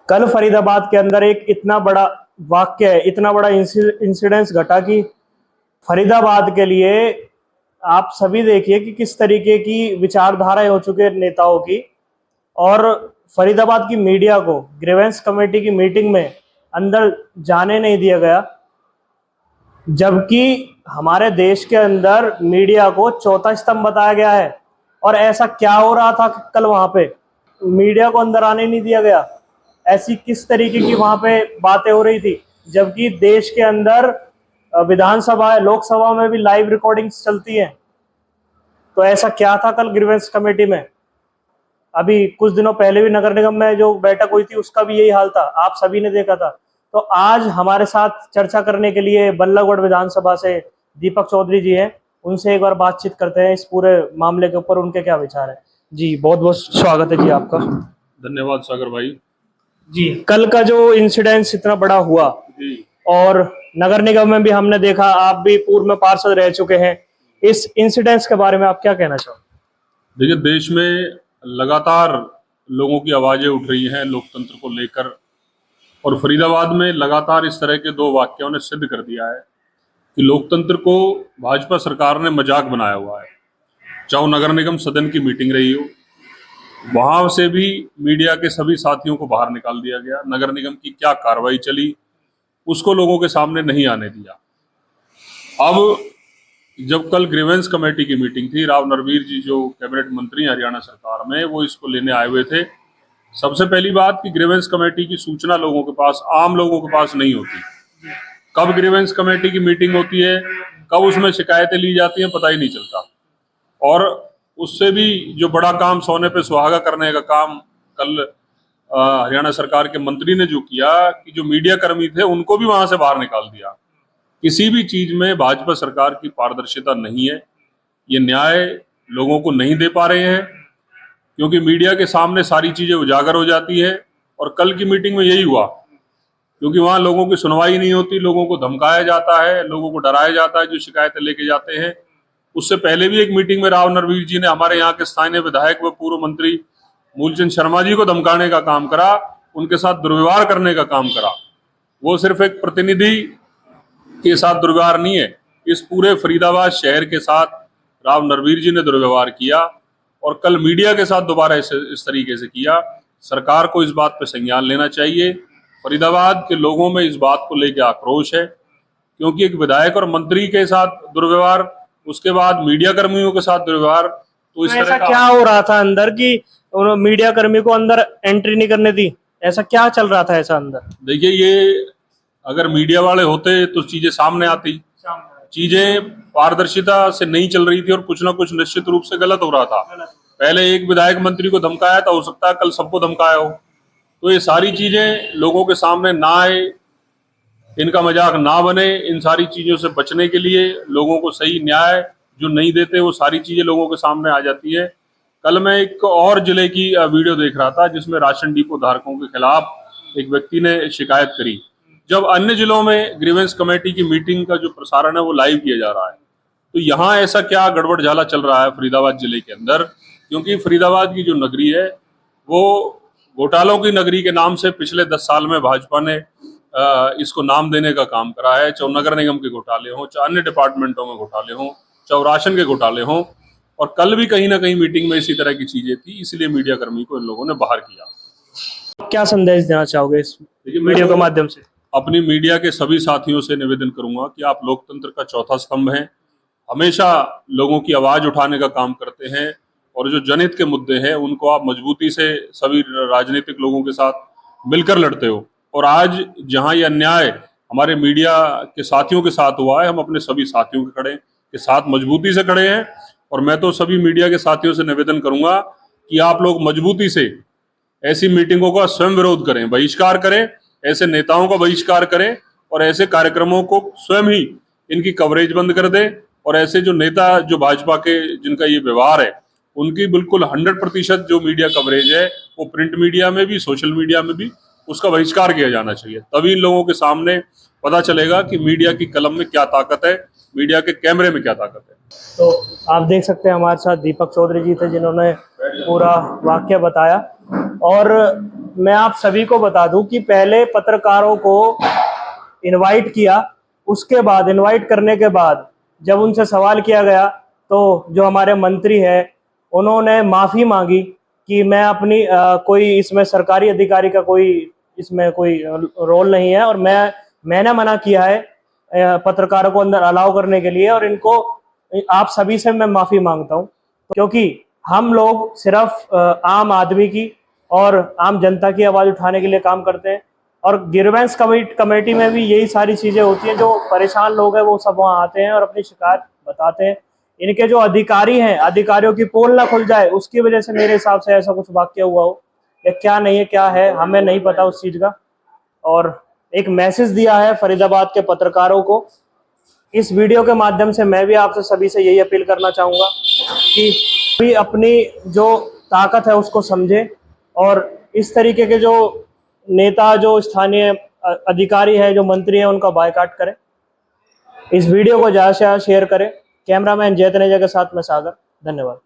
कल फरीदाबाद के अंदर एक इतना बड़ा वाक्य है, इतना बड़ा इंसिडेंस घटा कि फरीदाबाद के लिए आप सभी देखिए कि किस तरीके की विचारधाराएं हो चुके हैं नेताओं की। और फरीदाबाद की मीडिया को ग्रीवेंस कमेटी की मीटिंग में अंदर जाने नहीं दिया गया, जबकि हमारे देश के अंदर मीडिया को चौथा स्तंभ बताया गया है। और ऐसा क्या हो रहा था कल वहां पे मीडिया को अंदर आने नहीं दिया गया? ऐसी किस तरीके की वहां पे बातें हो रही थी, जबकि देश के अंदर विधानसभा लोकसभा में भी लाइव रिकॉर्डिंग्स चलती हैं। तो ऐसा क्या था कल ग्रीवेंस कमेटी में? अभी कुछ दिनों पहले भी नगर निगम में जो बैठक हुई थी उसका भी यही हाल था, आप सभी ने देखा था। तो आज हमारे साथ चर्चा करने के लिए बल्लभगढ़ विधानसभा से दीपक चौधरी जी हैं, उनसे एक बार बातचीत करते हैं इस पूरे मामले के ऊपर, उनके क्या विचार है। जी बहुत बहुत स्वागत है जी आपका। धन्यवाद सागर भाई जी। कल का जो इंसिडेंस इतना बड़ा हुआ जी, और नगर निगम में भी हमने देखा, आप भी पूर्व में पार्षद रह चुके हैं, इस इंसिडेंस के बारे में आप क्या कहना चाहोगे? देखिए देश में लगातार लोगों की आवाजें उठ रही हैं लोकतंत्र को लेकर, और फरीदाबाद में लगातार इस तरह के दो वाक्यों ने सिद्ध कर दिया है कि लोकतंत्र को भाजपा सरकार ने मजाक बनाया हुआ है। चाहे नगर निगम सदन की मीटिंग रही हो, वहां से भी मीडिया के सभी साथियों को बाहर निकाल दिया गया। नगर निगम की क्या कार्रवाई चली उसको लोगों के सामने नहीं आने दिया। अब जब कल ग्रीवेंस कमेटी की मीटिंग थी, राव नरवीर जी जो कैबिनेट मंत्री हरियाणा सरकार में, वो इसको लेने आए हुए थे। सबसे पहली बात कि ग्रीवेंस कमेटी की सूचना लोगों के पास, आम लोगों के पास नहीं होती। कब ग्रीवेंस कमेटी की मीटिंग होती है, कब उसमें शिकायतें ली जाती हैं, पता ही नहीं चलता। और उससे भी जो बड़ा काम, सोने पे सुहागा करने का काम कल हरियाणा सरकार के मंत्री ने जो किया कि जो मीडिया कर्मी थे उनको भी वहां से बाहर निकाल दिया। किसी भी चीज में भाजपा सरकार की पारदर्शिता नहीं है, ये न्याय लोगों को नहीं दे पा रहे हैं, क्योंकि मीडिया के सामने सारी चीजें उजागर हो जाती है। और कल की मीटिंग में यही हुआ, क्योंकि वहां लोगों की सुनवाई नहीं होती, लोगों को धमकाया जाता है, लोगों को डराया जाता है जो शिकायतें लेके जाते हैं। उससे पहले भी एक मीटिंग में राव नरवीर जी ने हमारे यहाँ के स्थानीय विधायक व पूर्व मंत्री मूलचंद शर्मा जी को धमकाने का काम करा, उनके साथ दुर्व्यवहार करने का काम करा। वो सिर्फ एक प्रतिनिधि के साथ दुर्व्यवहार नहीं है, इस पूरे फरीदाबाद शहर के साथ राव नरवीर जी ने दुर्व्यवहार किया, और कल मीडिया के साथ दोबारा इस तरीके से किया। सरकार को इस बात पर संज्ञान लेना चाहिए। फरीदाबाद के लोगों में इस बात को लेकर आक्रोश है, क्योंकि एक विधायक और मंत्री के साथ दुर्व्यवहार, उसके बाद मीडिया कर्मियों के साथ दुर्व्यवहार, तो इस तरह का क्या हो रहा था अंदर कि मीडिया कर्मी को अंदर एंट्री नहीं करने दी? ऐसा क्या चल रहा था ऐसा अंदर? देखिए, ये अगर मीडिया वाले होते तो चीजें सामने आती। चीजें पारदर्शिता से नहीं चल रही थी और कुछ ना कुछ निश्चित रूप से गलत हो रहा था। पहले एक विधायक मंत्री को धमकाया था, हो सकता है कल सबको धमकाया हो। तो ये सारी चीजें लोगों के सामने ना आए, इनका मजाक ना बने, इन सारी चीजों से बचने के लिए लोगों को सही न्याय जो नहीं देते वो सारी चीजें लोगों के सामने आ जाती है। कल मैं एक और जिले की वीडियो देख रहा था जिसमें राशन डिपो धारकों के खिलाफ एक व्यक्ति ने शिकायत करी। जब अन्य जिलों में ग्रीवेंस कमेटी की मीटिंग का जो प्रसारण है वो लाइव किया जा रहा है, तो यहाँ ऐसा क्या गड़बड़ झाला चल रहा है फरीदाबाद जिले के अंदर? क्योंकि फरीदाबाद की जो नगरी है वो घोटालों की नगरी के नाम से पिछले 10 साल में भाजपा ने इसको नाम देने का काम करा है। चाहे नगर निगम के घोटाले हों, चाहे अन्य डिपार्टमेंटों में घोटाले हों, चाहे राशन के घोटाले हों, और कल भी कहीं ना कहीं मीटिंग में इसी तरह की चीजें थी, इसलिए मीडिया कर्मी को इन लोगों ने बाहर किया। क्या संदेश देना चाहोगे इस वीडियो के माध्यम से? अपनी मीडिया के सभी साथियों से निवेदन करूंगा कि आप लोकतंत्र का चौथा स्तंभ हैं, हमेशा लोगों की आवाज उठाने का काम करते हैं, और जो जनहित के मुद्दे हैं उनको आप मजबूती से सभी राजनीतिक लोगों के साथ मिलकर लड़ते हो। और आज जहां ये अन्याय हमारे मीडिया के साथियों के साथ हुआ है, हम अपने सभी साथियों के साथ मजबूती से खड़े हैं। और मैं तो सभी मीडिया के साथियों से निवेदन करूंगा कि आप लोग मजबूती से ऐसी मीटिंगों का स्वयं विरोध करें, बहिष्कार करें, ऐसे नेताओं का बहिष्कार करें, और ऐसे कार्यक्रमों को स्वयं ही इनकी कवरेज बंद कर दें। और ऐसे जो नेता जो भाजपा के जिनका ये व्यवहार है उनकी बिल्कुल 100% जो मीडिया कवरेज है वो प्रिंट मीडिया में भी, सोशल मीडिया में भी, उसका बहिष्कार किया जाना चाहिए। तभी इन लोगों के सामने पता चलेगा कि मीडिया की कलम में क्या ताकत है, मीडिया के कैमरे में क्या ताकत है। तो आप देख सकते हैं हमारे साथ दीपक चौधरी जी थे जिन्होंने पूरा वाक्य बताया। और मैं आप सभी को बता दूं कि पहले पत्रकारों को इनवाइट किया, उसके बाद इनवाइट करने के बाद जब उनसे सवाल किया गया तो जो हमारे मंत्री है उन्होंने माफ़ी मांगी कि मैं अपनी कोई इसमें सरकारी अधिकारी का कोई इसमें कोई रोल नहीं है, और मैंने मना किया है पत्रकारों को अंदर अलाउ करने के लिए, और इनको आप सभी से मैं माफ़ी मांगता हूं, क्योंकि हम लोग सिर्फ आम आदमी की और आम जनता की आवाज़ उठाने के लिए काम करते हैं। और ग्रीवेंस कमेटी में भी यही सारी चीज़ें होती हैं, जो परेशान लोग हैं वो सब वहाँ आते हैं और अपनी शिकायत बताते हैं। इनके जो अधिकारी हैं, अधिकारियों की पोल ना खुल जाए उसकी वजह से मेरे हिसाब से ऐसा कुछ वाक्य हुआ हो, या क्या नहीं है क्या है हमें नहीं पता उस चीज़ का। और एक मैसेज दिया है फरीदाबाद के पत्रकारों को। इस वीडियो के माध्यम से मैं भी आपसे सभी से यही अपील करना चाहूँगा कि भी अपनी जो ताकत है उसको समझे, और इस तरीके के जो नेता, जो स्थानीय अधिकारी है, जो मंत्री है, उनका बायकॉट करें। इस वीडियो को ज़्यादा से ज़्यादा शेयर करें। कैमरामैन जय तनेजा के साथ मैं सागर, धन्यवाद।